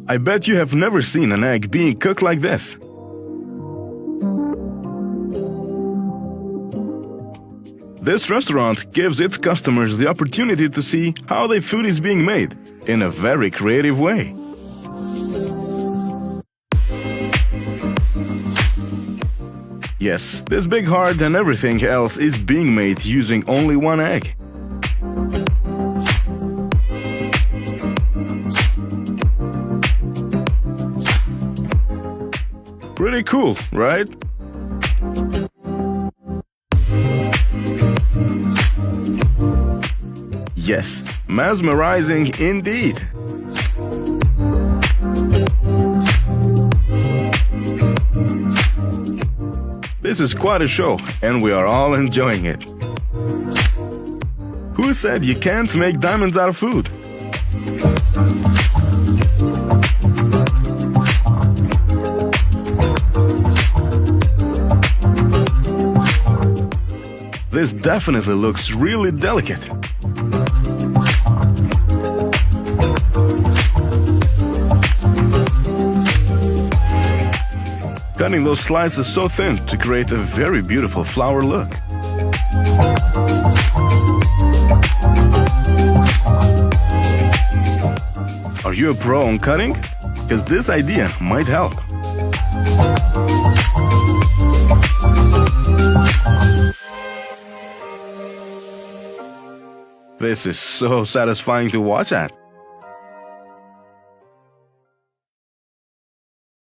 I bet you have never seen an egg being cooked like this. This restaurant gives its customers the opportunity to see how their food is being made in a very creative way. Yes, this big heart and everything else is being made using only one egg. Pretty cool, right? Yes, mesmerizing indeed. This is quite a show, and we are all enjoying it. Who said you can't make diamonds out of food? This definitely looks really delicate. Cutting those slices so thin to create a very beautiful flower look. Are you a pro on cutting? Because this idea might help. This is so satisfying to watch at.